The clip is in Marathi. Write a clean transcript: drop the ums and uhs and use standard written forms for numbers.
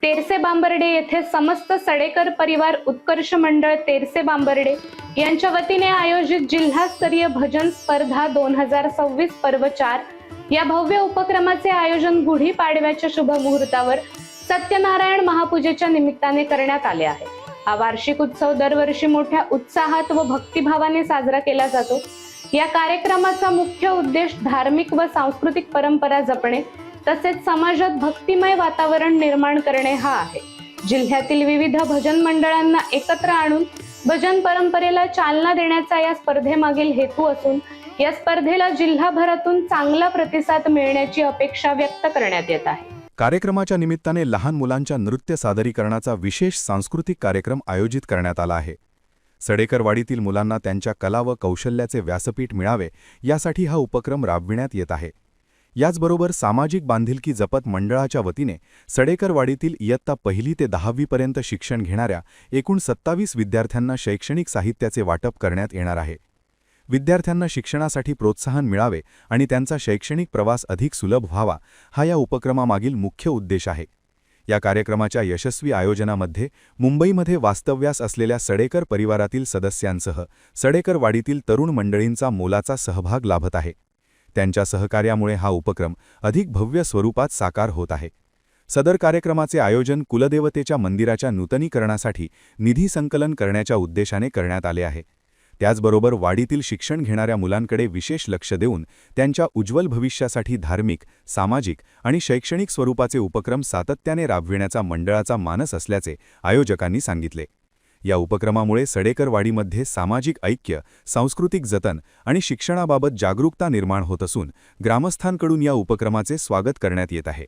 तेरसे बांबर्डे येथे समस्त सडेकर परिवार उत्कर्ष मंडळ तेरसे बांबर्डे यांच्या वतीने आयोजित जिल्हास्तरीय भजन स्पर्धा 2026 पर्व 4 या भव्य उपक्रमाचे आयोजन गुढी पाडव्याच्या शुभ मुहूर्तावर सत्यनारायण महापूजेच्या निमित्ताने करण्यात आले आहे। हा वार्षिक उत्सव दरवर्षी मोठ्या उत्साहात व भक्तिभावाने साजरा केला जातो। या कार्यक्रमाचा मुख्य उद्देश धार्मिक व सांस्कृतिक परंपरा जपणे तसेच समाजात भक्तिमय वातावरण निर्माण करणे हा आहे। जिल्ह्यातील विविध भजन मंडळांना एकत्र आणून भजन परंपरेला चालना देण्याचा या स्पर्धेमागील हेतू असून या स्पर्धेला जिल्हाभरातून चांगला प्रतिसाद मिळण्याची अपेक्षा व्यक्त करण्यात येत आहे। कार्यक्रमाच्या निमित्ताने लहान मुलांच्या नृत्य सादरीकरणाचा विशेष सांस्कृतिक कार्यक्रम आयोजित करण्यात आला आहे। सडेकरवाडीतील मुलांना त्यांच्या कला व कौशल्याचे व्यासपीठ मिळावे यासाठी हा उपक्रम राबविण्यात येत आहे। याचबरोबर सामाजिक बांधिलकी जपत मंडळाच्या वतीने सडेकरवाडीतील इयत्ता 1ली ते 10वी पर्यंत शिक्षण घेणाऱ्या एकूण 27 विद्यार्थ्यांना शैक्षणिक साहित्याचे वाटप करण्यात येणार आहे। विद्यार्थ्यांना शिक्षणासाठी प्रोत्साहन मिळावे आणि त्यांचा शैक्षणिक प्रवास अधिक सुलभ व्हावा हा या उपक्रमामागील मुख्य उद्देश आहे। या कार्यक्रमाच्या यशस्वी आयोजनामध्ये मुंबईमध्ये वास्तव्यास असलेल्या सडेकर परिवारातील सदस्यांसह सडेकरवाडीतील तरुण मंडळींचा मोलाचा सहभाग लाभत आहे। त्यांच्या सहकार्यामुळे हा उपक्रम अधिक भव्य स्वरूपात साकार होत आहे। सदर कार्यक्रमाचे आयोजन कुलदेवतेच्या मंदिराच्या नूतनीकरणासाठी निधी संकलन करण्याच्या उद्देशाने करण्यात आले आहे। त्याचबरोबर वाडीतील शिक्षण घेणाऱ्या मुलांकडे विशेष लक्ष देऊन त्यांच्या उज्ज्वल भविष्यासाठी धार्मिक, सामाजिक आणि शैक्षणिक स्वरूपाचे उपक्रम सातत्याने राबविण्याचा मंडळाचा मानस असल्याचे आयोजकांनी सांगितले। या उपक्रमामुळे सडेकरवाडीमध्ये सामाजिक ऐक्य, सांस्कृतिक जतन आणि शिक्षणाबाबत जागरूकता निर्माण होत असून ग्रामस्थांकडून या उपक्रमाचे स्वागत करण्यात येत आहे।